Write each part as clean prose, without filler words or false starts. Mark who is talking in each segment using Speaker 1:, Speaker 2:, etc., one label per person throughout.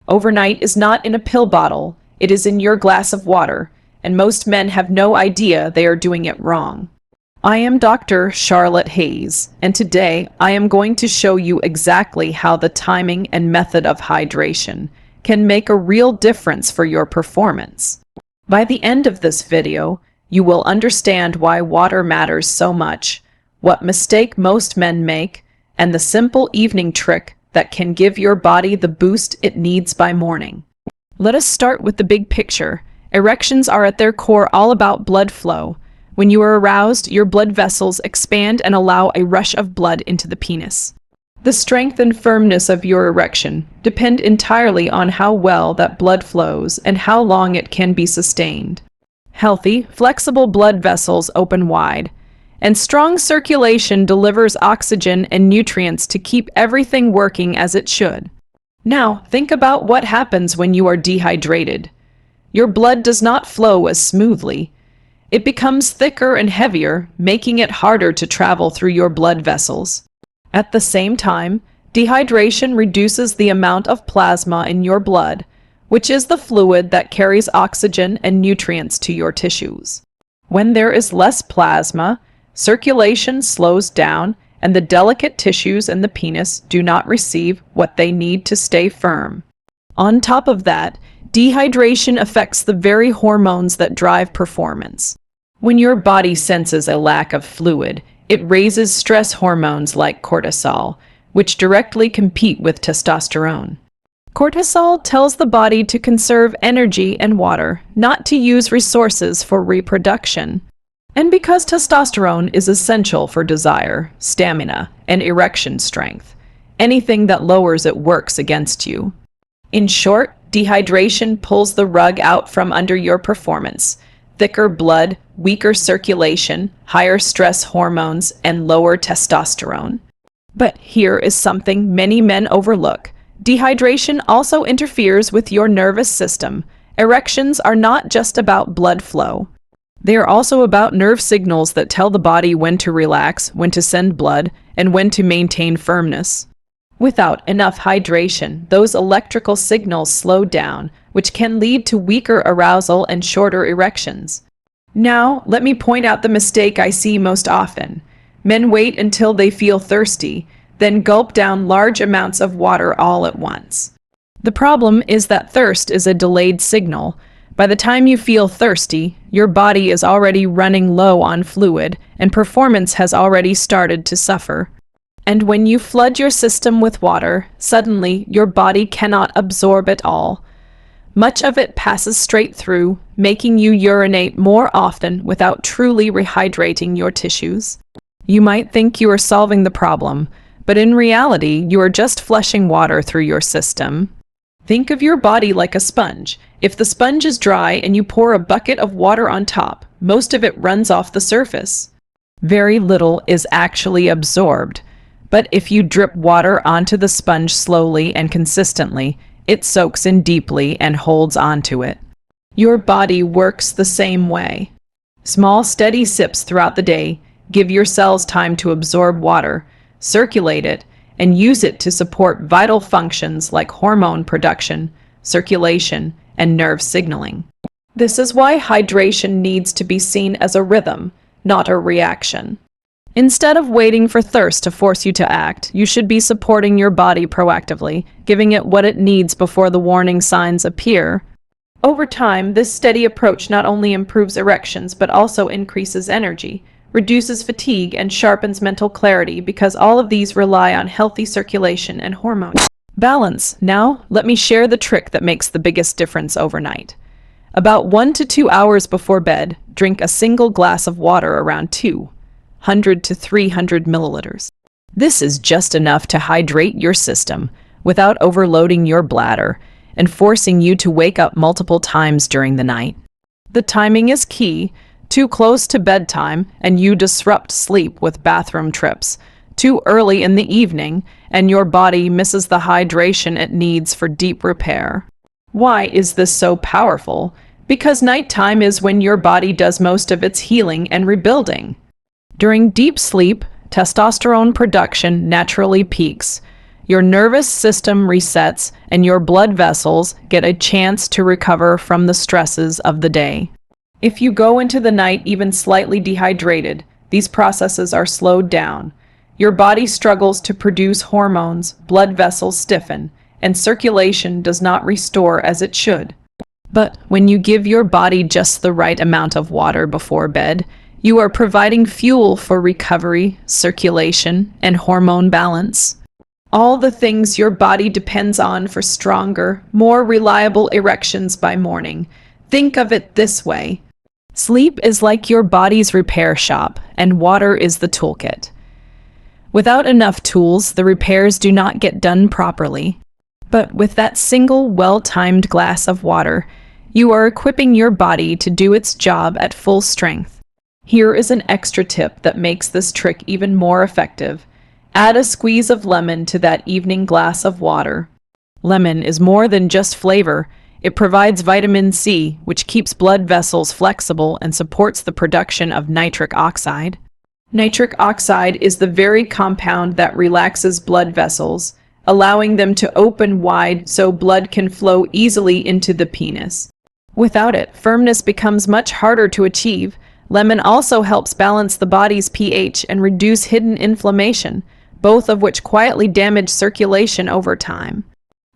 Speaker 1: Overnight is not in a pill bottle, it is in your glass of water, and most men have no idea they are doing it wrong. I am Dr. Charlotte Hayes, and today I am going to show you exactly how the timing and method of hydration can make a real difference for your performance. By the end of this video, you will understand why water matters so much, what mistake most men make, and the simple evening trick that can give your body the boost it needs by morning. Let us start with the big picture. Erections are at their core all about blood flow. When you are aroused, your blood vessels expand and allow a rush of blood into the penis. The strength and firmness of your erection depend entirely on how well that blood flows and how long it can be sustained. Healthy, flexible blood vessels open wide, and strong circulation delivers oxygen and nutrients to keep everything working as it should. Now, think about what happens when you are dehydrated. Your blood does not flow as smoothly. It becomes thicker and heavier, making it harder to travel through your blood vessels. At the same time, dehydration reduces the amount of plasma in your blood, which is the fluid that carries oxygen and nutrients to your tissues. When there is less plasma, circulation slows down, and the delicate tissues in the penis do not receive what they need to stay firm. On top of that, dehydration affects the very hormones that drive performance. When your body senses a lack of fluid, it raises stress hormones like cortisol, which directly compete with testosterone. Cortisol tells the body to conserve energy and water, not to use resources for reproduction. And because testosterone is essential for desire, stamina, and erection strength, anything that lowers it works against you. In short, dehydration pulls the rug out from under your performance. Thicker blood, weaker circulation, higher stress hormones, and lower testosterone. But here is something many men overlook. Dehydration also interferes with your nervous system. Erections are not just about blood flow. They are also about nerve signals that tell the body when to relax, when to send blood, and when to maintain firmness. Without enough hydration, those electrical signals slow down, which can lead to weaker arousal and shorter erections. Now, let me point out the mistake I see most often. Men wait until they feel thirsty, then gulp down large amounts of water all at once. The problem is that thirst is a delayed signal. By the time you feel thirsty, your body is already running low on fluid, and performance has already started to suffer. And when you flood your system with water, suddenly your body cannot absorb it all. Much of it passes straight through, making you urinate more often without truly rehydrating your tissues. You might think you are solving the problem, but in reality, you are just flushing water through your system. Think of your body like a sponge. If the sponge is dry and you pour a bucket of water on top, most of it runs off the surface. Very little is actually absorbed. But if you drip water onto the sponge slowly and consistently, it soaks in deeply and holds onto it. Your body works the same way. Small, steady sips throughout the day give your cells time to absorb water, circulate it, and use it to support vital functions like hormone production, circulation, and nerve signaling. This is why hydration needs to be seen as a rhythm, not a reaction. Instead of waiting for thirst to force you to act, you should be supporting your body proactively, giving it what it needs before the warning signs appear. Over time, this steady approach not only improves erections but also increases energy, reduces fatigue, and sharpens mental clarity because all of these rely on healthy circulation and hormone balance. Now, let me share the trick that makes the biggest difference overnight. About 1 to 2 hours before bed, drink a single glass of water around 200 to 300 milliliters. This is just enough to hydrate your system without overloading your bladder and forcing you to wake up multiple times during the night. The timing is key. Too close to bedtime, and you disrupt sleep with bathroom trips. Too early in the evening, and your body misses the hydration it needs for deep repair. Why is this so powerful? Because nighttime is when your body does most of its healing and rebuilding. During deep sleep, testosterone production naturally peaks. your nervous system resets and your blood vessels get a chance to recover from the stresses of the day. If you go into the night even slightly dehydrated, these processes are slowed down. Your body struggles to produce hormones, blood vessels stiffen, and circulation does not restore as it should. But when you give your body just the right amount of water before bed, you are providing fuel for recovery, circulation, and hormone balance. All the things your body depends on for stronger, more reliable erections by morning. Think of it this way. Sleep is like your body's repair shop, and water is the toolkit. Without enough tools, the repairs do not get done properly. But with that single, well-timed glass of water, you are equipping your body to do its job at full strength. Here is an extra tip that makes this trick even more effective. Add a squeeze of lemon to that evening glass of water. Lemon is more than just flavor. It provides vitamin C, which keeps blood vessels flexible and supports the production of nitric oxide. Nitric oxide is the very compound that relaxes blood vessels, allowing them to open wide so blood can flow easily into the penis. Without it, firmness becomes much harder to achieve. Lemon also helps balance the body's pH and reduce hidden inflammation, both of which quietly damage circulation over time.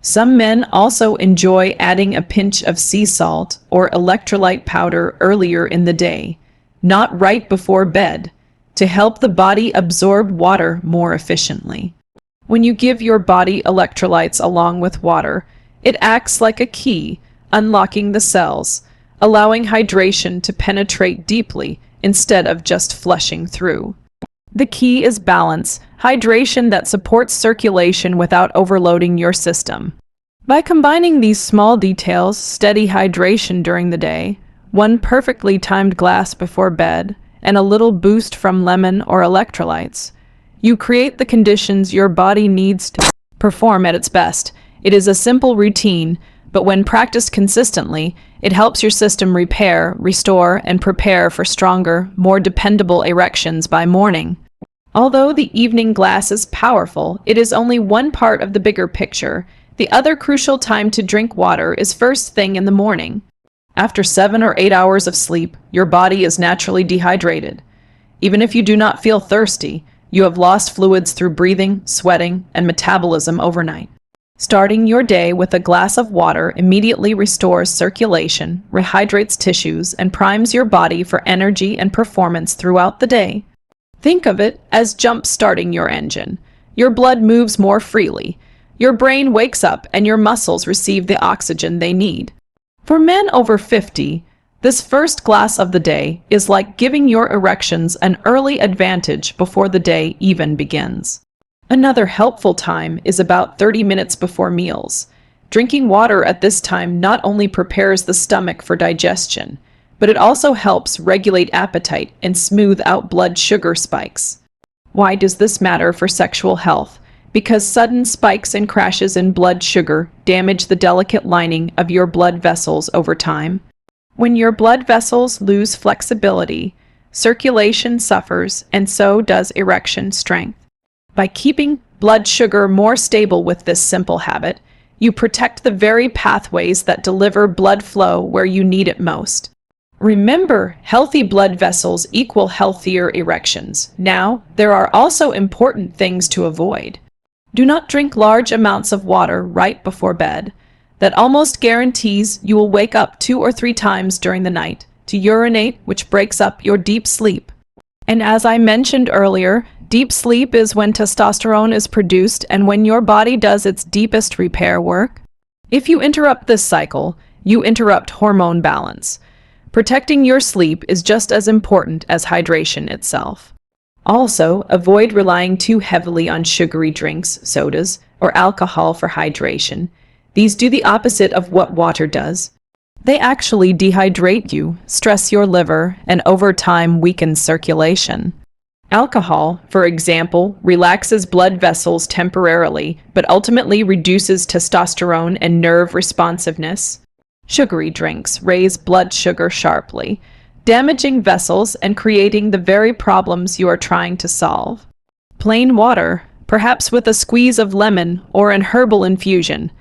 Speaker 1: Some men also enjoy adding a pinch of sea salt or electrolyte powder earlier in the day, not right before bed, to help the body absorb water more efficiently. When you give your body electrolytes along with water, it acts like a key, unlocking the cells, allowing hydration to penetrate deeply instead of just flushing through. The key is balance, hydration that supports circulation without overloading your system. By combining these small details, steady hydration during the day, one perfectly timed glass before bed, and a little boost from lemon or electrolytes, you create the conditions your body needs to perform at its best. It is a simple routine, but when practiced consistently, it helps your system repair, restore, and prepare for stronger, more dependable erections by morning. Although the evening glass is powerful, it is only one part of the bigger picture. The other crucial time to drink water is first thing in the morning. After 7 or 8 hours of sleep, your body is naturally dehydrated. Even if you do not feel thirsty, you have lost fluids through breathing, sweating, and metabolism overnight. Starting your day with a glass of water immediately restores circulation, rehydrates tissues, and primes your body for energy and performance throughout the day. Think of it as jump-starting your engine. Your blood moves more freely. Your brain wakes up and your muscles receive the oxygen they need. For men over 50, this first glass of the day is like giving your erections an early advantage before the day even begins. Another helpful time is about 30 minutes before meals. Drinking water at this time not only prepares the stomach for digestion, but it also helps regulate appetite and smooth out blood sugar spikes. Why does this matter for sexual health? Because sudden spikes and crashes in blood sugar damage the delicate lining of your blood vessels over time. When your blood vessels lose flexibility, circulation suffers, and so does erection strength. By keeping blood sugar more stable with this simple habit, you protect the very pathways that deliver blood flow where you need it most. Remember, healthy blood vessels equal healthier erections. Now, there are also important things to avoid. Do not drink large amounts of water right before bed. That almost guarantees you will wake up 2 or 3 times during the night to urinate, which breaks up your deep sleep. And as I mentioned earlier, deep sleep is when testosterone is produced and when your body does its deepest repair work. If you interrupt this cycle, you interrupt hormone balance. Protecting your sleep is just as important as hydration itself. Also, avoid relying too heavily on sugary drinks, sodas, or alcohol for hydration. These do the opposite of what water does. They actually dehydrate you, stress your liver, and over time weaken circulation. Alcohol, for example, relaxes blood vessels temporarily, but ultimately reduces testosterone and nerve responsiveness. Sugary drinks raise blood sugar sharply, damaging vessels and creating the very problems you are trying to solve. Plain water, perhaps with a squeeze of lemon or an herbal infusion,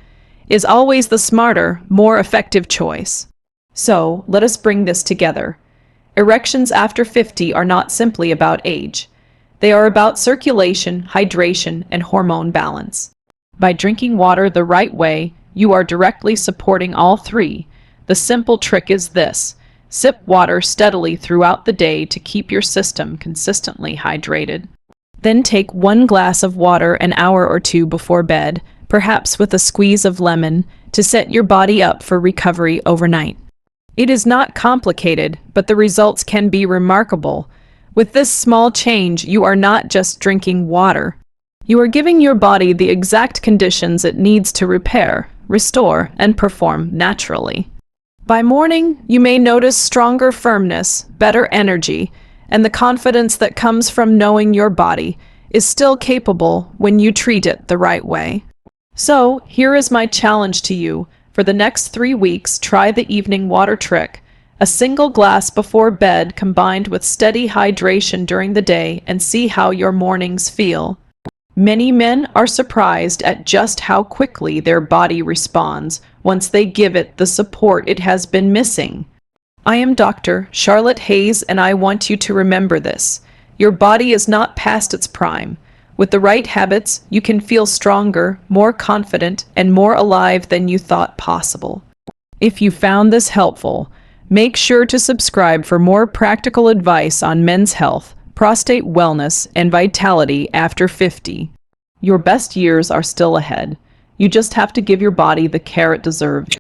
Speaker 1: is always the smarter, more effective choice. So, let us bring this together. Erections after 50 are not simply about age. They are about circulation, hydration, and hormone balance. By drinking water the right way, you are directly supporting all three. The simple trick is this: sip water steadily throughout the day to keep your system consistently hydrated. Then take 1 glass of water an hour or two before bed, perhaps with a squeeze of lemon, to set your body up for recovery overnight. It is not complicated, but the results can be remarkable. With this small change, you are not just drinking water. You are giving your body the exact conditions it needs to repair, restore, and perform naturally. By morning, you may notice stronger firmness, better energy, and the confidence that comes from knowing your body is still capable when you treat it the right way. So, here is my challenge to you. For the next 3 weeks, try the evening water trick. A single glass before bed combined with steady hydration during the day, and see how your mornings feel. Many men are surprised at just how quickly their body responds once they give it the support it has been missing. I am Dr. Charlotte Hayes, and I want you to remember this. Your body is not past its prime. With the right habits, you can feel stronger, more confident, and more alive than you thought possible. If you found this helpful, make sure to subscribe for more practical advice on men's health, prostate wellness, and vitality after 50. Your best years are still ahead. You just have to give your body the care it deserves.